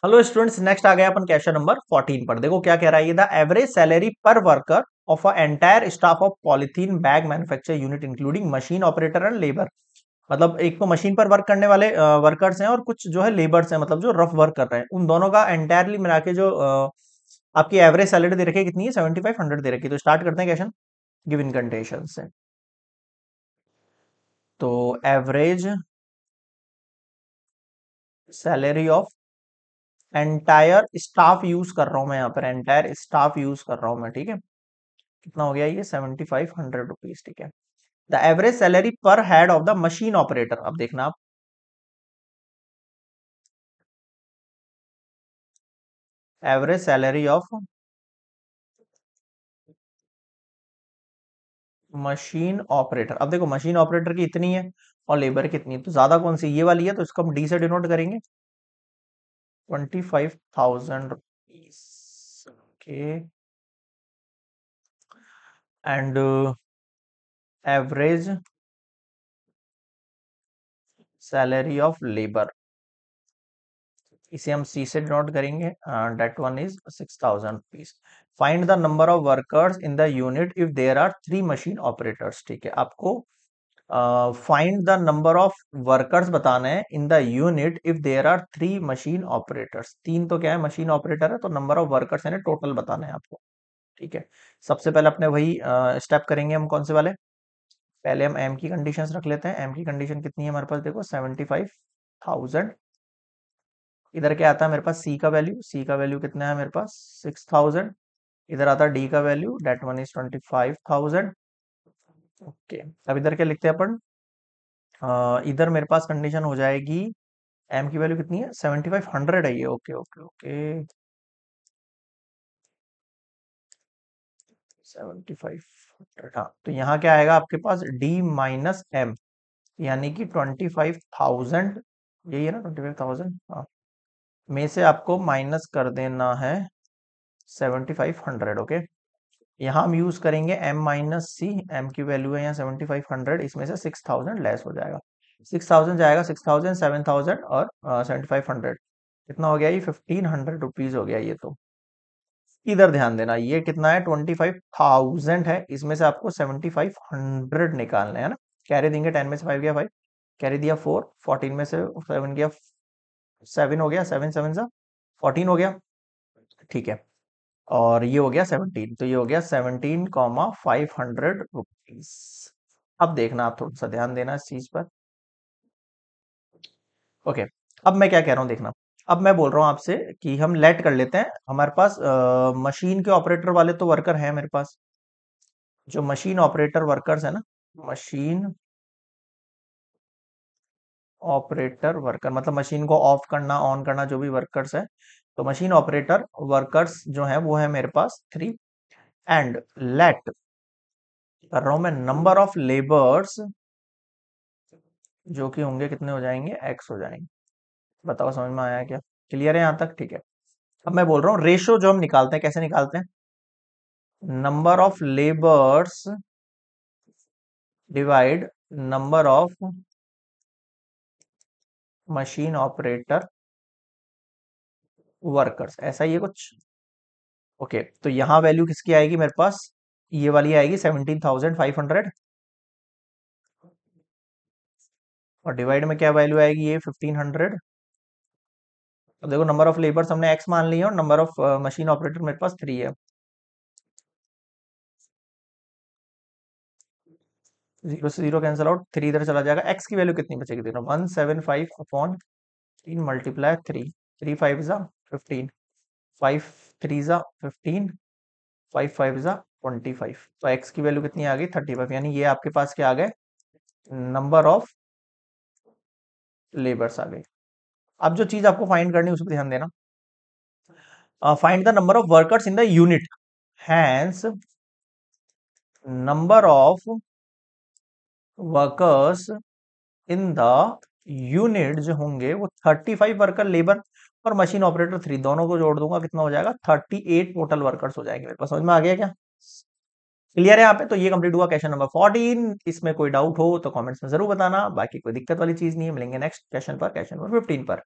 Hello students, next आ गया अपन question number 14 पर। देखो क्या कह रहा है ये। द एवरेज सैलरी पर worker of a entire staff of polythene bag manufacture unit including machine operator and labour. मतलब एक तो मशीन पर वर्क करने वाले वर्कर्स हैं और कुछ जो है लेबर्स हैं, मतलब जो रफ वर्क कर रहे हैं, उन दोनों का एंटायरली मिला के जो आपकी एवरेज सैलरी दे रखी है कितनी है, 7500 दे रखी है। तो स्टार्ट करते हैं क्वेश्चन गिवन कंडीशन से। तो average salary of entire staff use कर रहा हूं मैं, यहाँ पर एंटायर स्टाफ यूज कर रहा हूं मैं, ठीक है। कितना हो गया ये, 7500 रुपीज, ठीक है। द एवरेज सैलरी पर head of the machine operator, अब देखना आप, average salary of machine operator. अब देखो मशीन ऑपरेटर की इतनी है और लेबर कितनी है, तो ज्यादा कौन सी, ये वाली है, तो इसको हम डी से डिनोट करेंगे। 25,000 rupees, okay. And average salary of labour, इसे हम सी से नोट करेंगे। Date one is 6,000 rupees. Find the number of workers in the unit if there are 3 machine operators, ठीक है। आपको find the number of workers बताना है in the unit if there are 3 machine operators. तीन तो क्या है, मशीन ऑपरेटर है, तो नंबर ऑफ वर्कर्स है टोटल बताना है आपको, ठीक है। सबसे पहले अपने वही स्टेप करेंगे हम, कौन से वाले। पहले हम एम की कंडीशंस रख लेते हैं। एम की कंडीशन कितनी है हमारे पास, देखो 75,000। इधर क्या आता है मेरे पास, सी का वैल्यू, सी का वैल्यू कितना है मेरे पास, 6,000। इधर आता है डी का value, date one is 25,000, okay. अब इधर क्या लिखते हैं अपन, इधर मेरे पास कंडीशन हो जाएगी, एम की वैल्यू कितनी है, 7500 है ये, ओके ओके ओके। 7500, हाँ। तो यहाँ क्या आएगा आपके पास, डी माइनस एम, यानी कि 25,000, यही है ना 25,000, हाँ। में से आपको माइनस कर देना है 7500, ओके। यहाँ हम यूज करेंगे एम माइनस सी, एम की वैल्यू है यहाँ 7500, इसमें से 6,000 लेस हो जाएगा। 6,000 जाएगा, 6,000, 7,000 और 7500, कितना हो गया ये, 1,500 रुपीज हो गया ये तो। इधर ध्यान देना, ये कितना है, 25,000 है, इसमें से आपको 7,500 निकालना है ना। कैरी देंगे, 10 में से 5 गया 5, कैरी दिया 4, 14 में से 7 गया 7, हो गया 7 7 सा 14 हो गया, ठीक है। और ये हो गया 17, तो ये हो गया 17,500 रुपीज। अब देखना, आप थोड़ा सा ध्यान देना इस चीज पर, ओके। अब मैं क्या कह रहा हूँ देखना, अब मैं बोल रहा हूँ आपसे कि हम लेट कर लेते हैं, हमारे पास मशीन के ऑपरेटर वाले तो वर्कर हैं मेरे पास, जो मशीन ऑपरेटर वर्कर्स है ना, मशीन ऑपरेटर वर्कर मतलब मशीन को ऑफ करना ऑन करना जो भी वर्कर्स है, तो मशीन ऑपरेटर वर्कर्स जो है वो है मेरे पास 3। एंड लेट कर रहा हूं मैं नंबर ऑफ लेबर्स, जो कि होंगे कितने हो जाएंगे, एक्स हो जाएंगे। बताओ समझ में आया क्या, क्लियर है यहाँ तक, ठीक है। अब मैं बोल रहा हूँ रेशो जो हम निकालते हैं, कैसे निकालते हैं, number of labours divide number of machine operator workers, ऐसा ही है कुछ, ओके। तो यहाँ वैल्यू किसकी आएगी मेरे पास, ये वाली आएगी 17,500, और डिवाइड में क्या वैल्यू आएगी, ये 1,500। अब देखो नंबर ऑफ लेबर्स हमने एक्स मान लिया और नंबर ऑफ मशीन ऑपरेटर मेरे पास 3 है। जीरो से जीरो कैंसिल आउट, 3 इधर चला जाएगा, एक्स की वैल्यू कितनी बचेगी, देखो 175/3 मल्टीप्लाई 3, 3 5 जा 15, 5 3 जा 15, 5 5 जा 25, तो एक्स की वैल्यू कितनी आ गई, 35, यानी ये आपके पास क्या आ गए, नंबर ऑफ लेबर्स आ गए। अब जो चीज आपको फाइंड करनी है उस पर ध्यान देना, find the number of workers in the unit, hence number of workers in the unit जो होंगे वो 35 वर्कर लेबर और मशीन ऑपरेटर 3, दोनों को जोड़ दूंगा, कितना हो जाएगा, 38 टोटल वर्कर्स हो जाएंगे मेरे पास। समझ में आ गया क्या, क्लियर है यहाँ पे। तो ये कंप्लीट हुआ क्वेश्चन नंबर 14। इसमें कोई डाउट हो तो कमेंट्स में जरूर बताना, बाकी कोई दिक्कत वाली चीज नहीं है। मिलेंगे नेक्स्ट क्वेश्चन पर, क्वेश्चन नंबर 15 पर।